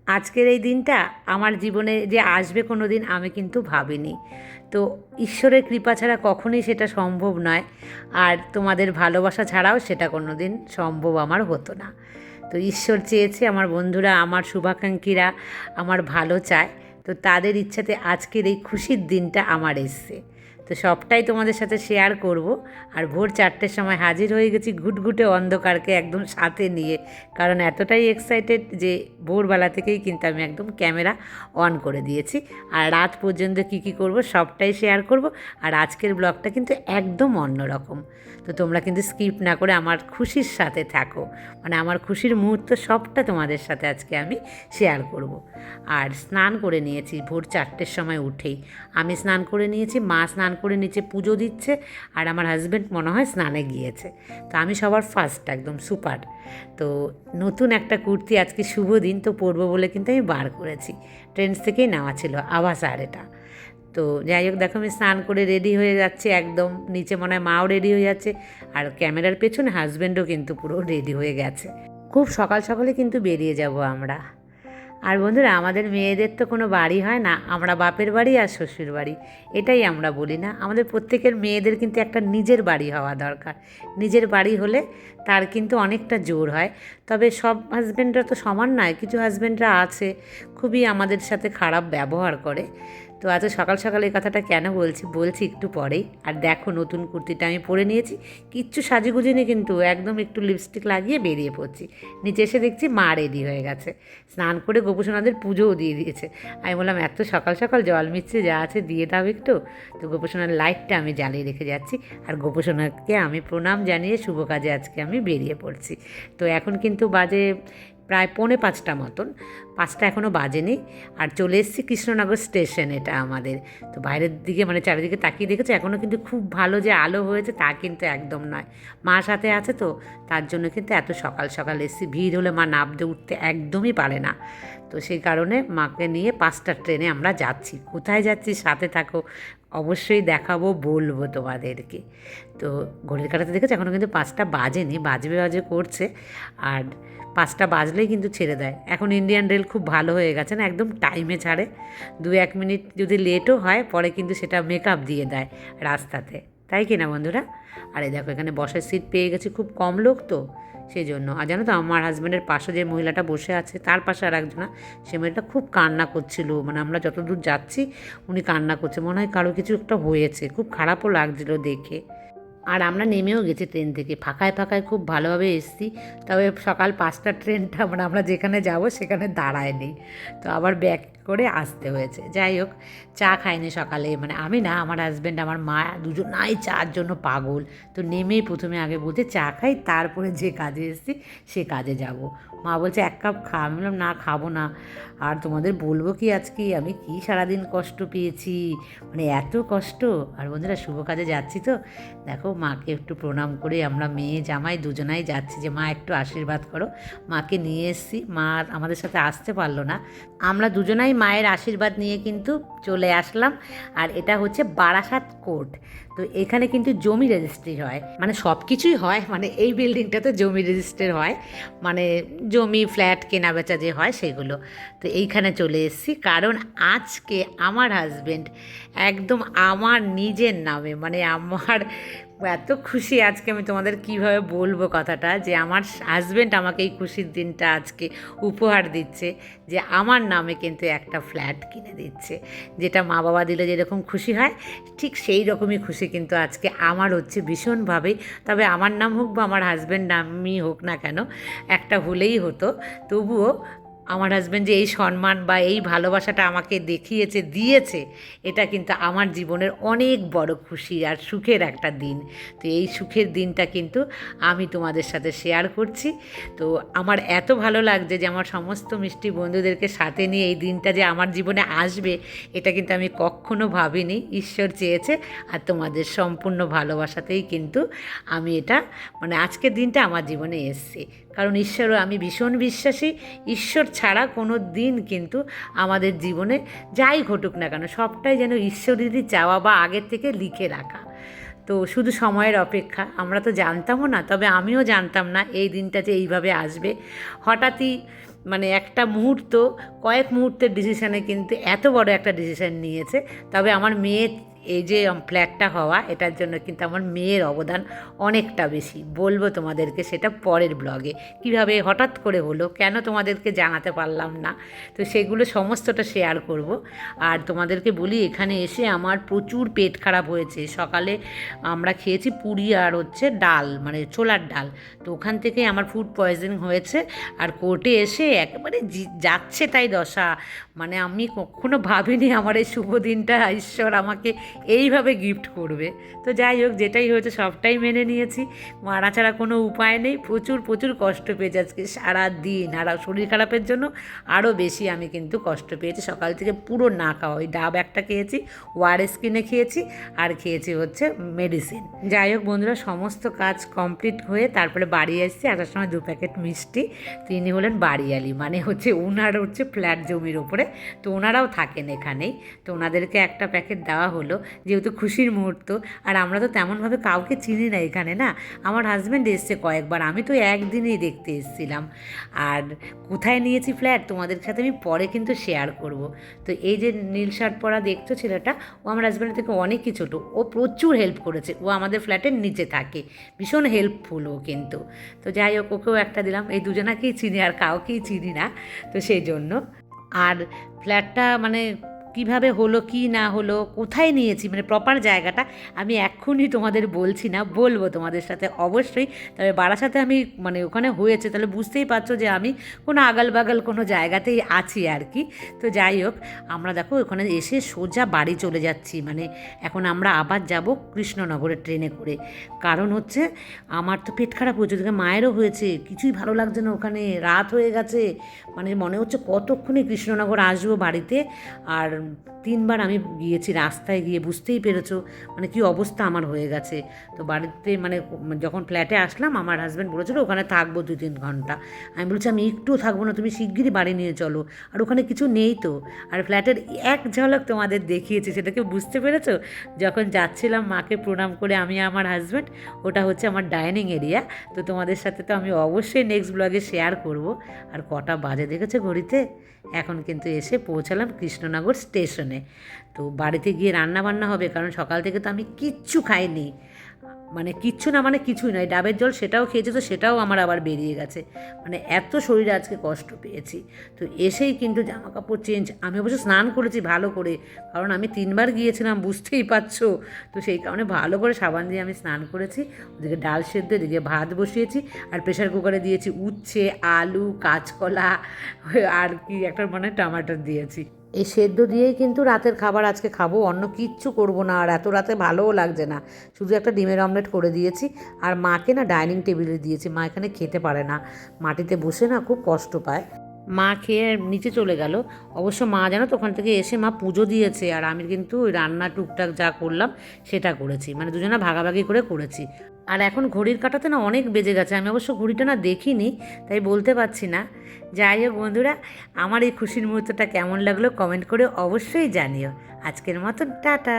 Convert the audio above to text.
আজকের এই দিনটা আমার জীবনে যে আসবে কোনো দিন আমি কিন্তু ভাবিনি। তো ঈশ্বরের কৃপা ছাড়া কখনোই সেটা সম্ভব নয়, আর তোমাদের ভালোবাসা ছাড়াও সেটা কোনো দিন সম্ভব আমার হতো না। তো ঈশ্বর চেয়েছে, আমার বন্ধুরা, আমার শুভাকাঙ্ক্ষীরা আমার ভালো চায়, তো তাদের ইচ্ছাতে আজকের এই খুশির দিনটা আমার এসছে। তো সবটাই তোমাদের সাথে শেয়ার করব। আর ভোর 4টের সময় হাজির হয়ে গেছি ঘুটঘুটে অন্ধকারকে একদম সাথে নিয়ে, কারণ এতটাই এক্সাইটেড যে ভোরবেলা থেকেই কিন্তু আমি একদম ক্যামেরা অন করে দিয়েছি। আর রাত পর্যন্ত কি কি করব সবটাই শেয়ার করব। আর আজকের ব্লগটা কিন্তু একদম অন্যরকম। তো তোমরা কিন্তু স্কিপ না করে আমার খুশির সাথে থাকো, মানে আমার খুশির মুহূর্ত সবটা তোমাদের সাথে আজকে আমি শেয়ার করব। আর স্নান করে নিয়েছি ভোর 4টের সময় উঠেই। আমি স্নান করে নিয়েছি, মা স্নান করে নিচে পুজো দিচ্ছে, আর আমার হাজব্যান্ড মনে হয় স্নানে গিয়েছে। তো আমি সবার ফার্স্ট একদম সুপার। তো নতুন একটা কুর্তি, আজকে শুভ দিন তো পরবো বলে কিন্তু আমি বার করেছি। ট্রেন্ডস থেকেই নেওয়া ছিল, আভাস আর এটা। তো যাই হোক, দেখো আমি স্নান করে রেডি হয়ে যাচ্ছি একদম, নিচে মনে হয় মাও রেডি হয়ে যাচ্ছে, আর ক্যামেরার পেছনে হাজব্যান্ডও কিন্তু পুরো রেডি হয়ে গেছে। খুব সকাল সকালে কিন্তু বেরিয়ে যাব আমরা। আর বন্ধুরা, আমাদের মেয়েদের তো কোনো বাড়ি হয় না, আমরা বাপের বাড়ি আর শ্বশুর বাড়ি, এটাই আমরা বলি না? আমাদের প্রত্যেকের মেয়েদের কিন্তু একটা নিজের বাড়ি হওয়া দরকার। নিজের বাড়ি হলে তার কিন্তু অনেকটা জোর হয়। তবে সব হাজব্যান্ডরা তো সমান নয়, কিছু হাজব্যান্ডরা আছে খুবই আমাদের সাথে খারাপ ব্যবহার করে। তো এত সকাল সকাল এই কথাটা কেন বলছি একটু পরেই। আর দেখো, নতুন কুর্তিটা আমি পরে নিয়েছি, কিচ্ছু সাজুগুজিনি, কিন্তু একদম একটু লিপস্টিক লাগিয়ে বেরিয়ে পড়ছি। নিচে এসে দেখছি মা রেডি হয়ে গেছে, স্নান করে গোপুসোনাদের পুজোও দিয়ে দিয়েছে। আমি বললাম এত সকাল সকাল জল মিচ্ছে যা আছে দিয়ে দাও একটু। তো গোপুসোনার লাইটটা আমি জ্বালিয়ে রেখে যাচ্ছি, আর গোপুসোনাকে আমি প্রণাম জানিয়ে শুভ কাজে আজকে আমি বেরিয়ে পড়ছি। তো এখন কিন্তু বাজে প্রায় 4:45 মতন, 5টা এখনও বাজেনি। আর চলে এসেছি কৃষ্ণনগর স্টেশন, এটা আমাদের। তো বাইরের দিকে মানে চারিদিকে তাকিয়ে দেখেছো, এখনও কিন্তু খুব ভালো যে আলো হয়েছে তা কিন্তু একদম নয়। মা সাথে আছে তো তার জন্য কিন্তু এত সকাল সকাল এসেছি। ভিড় হলে মা নামতে উঠতে একদমই পারে না। তো সেই কারণে মাকে নিয়ে 5টার ট্রেনে আমরা যাচ্ছি। কোথায় যাচ্ছি সাথে থাকো, অবশ্যই দেখাবো, বলবো তোমাদেরকে। তো ঘড়ির কাঁটাতে দেখেছো এখনও কিন্তু 5টা বাজেনি, বাজবে করছে। আর 5টা বাজলেই কিন্তু ছেড়ে দেয়। এখন ইন্ডিয়ান রেল খুব ভালো হয়ে গেছে না, একদম টাইমে ছাড়ে। 2-1 মিনিট যদি লেটও হয় পরে কিন্তু সেটা মেকআপ দিয়ে দেয় রাস্তাতে, তাই কি না বন্ধুরা? আর এই দেখো, এখানে বসার সিট পেয়ে গেছি, খুব কম লোক তো সেই জন্য। আর জানো তো, আমার হাজব্যান্ডের পাশে যে মহিলাটা বসে আছে তার পাশে আর একজনা, সে মেয়েটা খুব কান্না করছিল। মানে আমরা যত দূর যাচ্ছি উনি কান্না করছে, মনে হয় কারো কিছু একটা হয়েছে, খুব খারাপও লাগছিল দেখে। আর আমরা নেমেও গেছি ট্রেন থেকে, ফাঁকায় ফাঁকায় খুব ভালোভাবে এসেছি। তবে সকাল 5টার ট্রেনটা মানে আমরা যেখানে যাব সেখানে দাঁড়ায়নি, তো আবার ব্যাক করে আসতে হয়েছে। যাই হোক, চা খাইনি সকালে, মানে আমি না, আমার হাজব্যান্ড আমার মা দুজনাই চার জন্য পাগল। তো নেমেই প্রথমে আগে বলছে চা খাই, তারপরে যে কাজে এসেছি সে কাজে যাব। মা বলছে 1 কাপ খা, আমি বললাম না, খাবো না। আর তোমাদের বলবো কি আজকে আমি কি সারাদিন কষ্ট পেয়েছি, মানে এত কষ্ট। আর বন্ধুরা, শুভ কাজে যাচ্ছি তো দেখো, মাকে একটু প্রণাম করে আমরা মেয়ে জামাই দুজনাই যাচ্ছি, যে মা একটু আশীর্বাদ করো। মাকে নিয়ে এসেছি, মা আমাদের সাথে আসতে পারলো না, আমরা দুজনাই মায়ের আশীর্বাদ নিয়ে কিন্তু চলে আসলাম। আর এটা হচ্ছে বারাসাত কোর্ট। তো এখানে কিন্তু জমি রেজিস্ট্রি হয়, মানে সব কিছুই হয়, মানে এই বিল্ডিংটাতে জমি রেজিস্ট্রি হয়, মানে জমি ফ্ল্যাট কেনা বেচা যে হয় সেগুলো। তো এইখানে চলে এসেছি কারণ আজকে আমার হাজবেন্ড একদম আমার নিজের নামে, মানে আমার এত খুশি আজকে, আমি তোমাদের কিভাবে বলবো কথাটা, যে আমার হাজব্যান্ড আমাকে এই খুশির দিনটা আজকে উপহার দিচ্ছে, যে আমার নামে কিন্তু একটা ফ্ল্যাট কিনে দিচ্ছে। যেটা মা বাবা দিলে যেরকম খুশি হয়, ঠিক সেই রকমই খুশি কিন্তু আজকে আমার হচ্ছে ভীষণভাবেই। তবে আমার নাম হোক বা আমার হাজব্যান্ড নামই হোক না কেন, একটা হলেই হতো, তবুও আমার হাজব্যান্ড যে এই সম্মান বা এই ভালোবাসাটা আমাকে দেখিয়েছে, দিয়েছে, এটা কিন্তু আমার জীবনের অনেক বড় খুশি আর সুখের একটা দিন। তো এই সুখের দিনটা কিন্তু আমি তোমাদের সাথে শেয়ার করছি। তো আমার এত ভালো লাগছে যে আমার সমস্ত মিষ্টি বন্ধুদেরকে সাথে নিয়ে এই দিনটা যে আমার জীবনে আসবে, এটা কিন্তু আমি কখনো ভাবিনি। ঈশ্বর চেয়েছে, আর তোমাদের সম্পূর্ণ ভালোবাসাতেই কিন্তু আমি এটা, মানে আজকের দিনটা আমার জীবনে এসছে। কারণ ঈশ্বরও আমি ভীষণ বিশ্বাসী, ঈশ্বর ছাড়া কোনো দিন কিন্তু আমাদের জীবনে যাই ঘটুক না কেন সবটাই যেন ঈশ্বরেরই চাওয়া বা আগের থেকে লিখে রাখা। তো শুধু সময়ের অপেক্ষা, আমরা তো জানতামও না, তবে আমিও জানতাম না এই দিনটা যে এইভাবে আসবে। হঠাৎই মানে একটা মুহূর্ত, কয়েক মুহূর্তের ডিসিশানে কিন্তু এত বড় একটা ডিসিশান নিয়েছে। তবে আমার মেয়ে এই যে ফ্ল্যাটটা হওয়া, এটার জন্য কিন্তু আমার মেয়ের অবদান অনেকটা বেশি। বলবো তোমাদেরকে সেটা পরের ব্লগে, কীভাবে হঠাৎ করে হলো, কেন তোমাদেরকে জানাতে পারলাম না, তো সেগুলো সমস্তটা শেয়ার করব। আর তোমাদেরকে বলি, এখানে এসে আমার প্রচুর পেট খারাপ হয়েছে। সকালে আমরা খেয়েছি পুরি আর হচ্ছে ডাল, মানে ছোলার ডাল, তো ওখান থেকে আমার ফুড পয়জনিং হয়েছে। আর কোর্টে এসে একেবারে যাচ্ছে তাই দশা, মানে আমি কখনো ভাবিনি আমার এই শুভ দিনটা ঈশ্বর আমাকে এইভাবে গিফট করবে। তো যাই হোক, যেটাই হয়েছে সবটাই মেনে নিয়েছি, মারা ছাড়া কোনো উপায় নেই। প্রচুর প্রচুর কষ্ট পেয়েছি আজকে সারাদিন, আর শরীর খারাপের জন্য আরও বেশি আমি কিন্তু কষ্ট পেয়েছি। সকাল থেকে পুরো না খাওয়া, ওই ডাব একটা খেয়েছি, ওআরএস কিনে খেয়েছি, আর খেয়েছি হচ্ছে মেডিসিন। যাই হোক বন্ধুরা, সমস্ত কাজ কমপ্লিট হয়ে তারপরে বাড়ি এসেছি। আসার সময় 2 প্যাকেট মিষ্টি, তিনি হলেন বাড়িয়ালি, মানে হচ্ছে ওনার হচ্ছে ফ্ল্যাট জমির ওপরে, তো ওনারাও থাকেন এখানেই, তো ওনাদেরকে একটা প্যাকেট দেওয়া হলো যেহেতু খুশির মুহূর্ত। আর আমরা তো তেমনভাবে কাউকে চিনি না এখানে, না, আমার হাজব্যান্ড এসছে কয়েকবার, আমি তো একদিনেই দেখতে এসেছিলাম। আর কোথায় নিয়েছি ফ্ল্যাট তোমাদের সাথে আমি পরে কিন্তু শেয়ার করব। তো এই যে নীল শার্ট পরা দেখছো ছেলেটা, ও আমার হাজব্যান্ডের থেকে অনেকই ছোটো, ও প্রচুর হেল্প করেছে, ও আমাদের ফ্ল্যাটের নিচে থাকে, ভীষণ হেল্পফুল ও কিন্তু। তো যাই হোক, ওকেও একটা দিলাম। এই দুজনাকেই চিনি, আর কাউকেই চিনি না, তো সেই জন্য। আর ফ্ল্যাটটা মানে কীভাবে হলো, কি না হলো, কোথায় নিয়েছি, মানে প্রপার জায়গাটা আমি এক্ষুনি তোমাদের বলছি না, বলবো তোমাদের সাথে অবশ্যই। তবে বারাসাতে আমি মানে ওখানে হয়েছে, তাহলে বুঝতেই পারছো যে আমি কোনো আগাল বাগাল কোনো জায়গাতেই আছি আর কি। তো যাই হোক, আমরা দেখো ওখানে এসে সোজা বাড়ি চলে যাচ্ছি। মানে এখন আমরা আবার যাব কৃষ্ণনগরের ট্রেনে করে, কারণ হচ্ছে আমার তো পেট খারাপ হয়েছে, ওদিকে মায়েরও হয়েছে, কিছুই ভালো লাগছে না, ওখানে রাত হয়ে গেছে, মানে মনে হচ্ছে কতক্ষণে কৃষ্ণনগর আসবো বাড়িতে। আর 3বার আমি গিয়েছি, রাস্তায় গিয়ে বুঝতেই পেরেছো মানে কী অবস্থা আমার হয়ে গেছে। তো বাড়িতে মানে যখন ফ্ল্যাটে আসলাম, আমার হাজব্যান্ড বলেছিল ওখানে থাকবো 2-3 ঘন্টা। আমি বলছি আমি একটুও থাকবো না, তুমি শিগগিরই বাড়ি নিয়ে চলো, আর ওখানে কিছু নেই তো। আর ফ্ল্যাটের এক ঝলক তোমাদের দেখিয়েছি, সেটাকে বুঝতে পেরেছো? যখন যাচ্ছিলাম মাকে প্রণাম করে আমি আমার হাজব্যান্ড, ওটা হচ্ছে আমার ডাইনিং এরিয়া। তো তোমাদের সাথে তো আমি অবশ্যই নেক্সট ব্লগে শেয়ার করব। আর কটা বাজে দেখেছো ঘড়িতে? এখন কিন্তু এসে পৌঁছালাম কৃষ্ণনগর স্টেশনে। তো বাড়িতে গিয়ে রান্না বান্না হবে, কারণ সকাল থেকে তো আমি কিচ্ছু খাইনি, মানে কিচ্ছু না, মানে কিছুই নয়, ডাবের জল সেটাও খেয়েছি, তো সেটাও আমার আবার বেরিয়ে গেছে, মানে এত শরীরে আজকে কষ্ট পেয়েছি। তো এসেই কিন্তু জামা কাপড় চেঞ্জ, আমি অবশ্য স্নান করেছি ভালো করে, কারণ আমি 3বার গিয়েছিলাম, বুঝতেই পারছো। তো সেই কারণে ভালো করে সাবান দিয়ে আমি স্নান করেছি। ওদিকে ডাল সেদ্ধ, এদিকে ভাত বসিয়েছি, আর প্রেশার কুকারে দিয়েছি উচ্ছে, আলু, কাঁচকলা, আর কি একটা মানে টমাটো দিয়েছি। এই সেদ্ধ দিয়েই কিন্তু রাতের খাবার আজকে খাবো, অন্য কিচ্ছু করব না। আর এত রাতে ভালোও লাগছে না, শুধু একটা ডিমের অমলেট করে দিয়েছি। আর মাকে না ডাইনিং টেবিলে দিয়েছি, মা এখানে খেতে পারে না, মাটিতে বসে না খুব কষ্ট পায়। মা খেয়ে নিচে চলে গেল। অবশ্য মা জানো তো ওখান থেকে এসে মা পুজো দিয়েছে, আর আমি কিন্তু ওই রান্না টুকটাক যা করলাম সেটা করেছি, মানে দুজনে ভাগাভাগি করে করেছি। আর এখন ঘড়ির কাঁটাতে না অনেক বেজে গেছে, আমি অবশ্য ঘড়িটা না দেখিনি, তাই বলতে পারছি না। যাই হোক বন্ধুরা, আমার এই খুশির মুহূর্তটা কেমন লাগলো কমেন্ট করে অবশ্যই জানিও। আজকের মতো টাটা।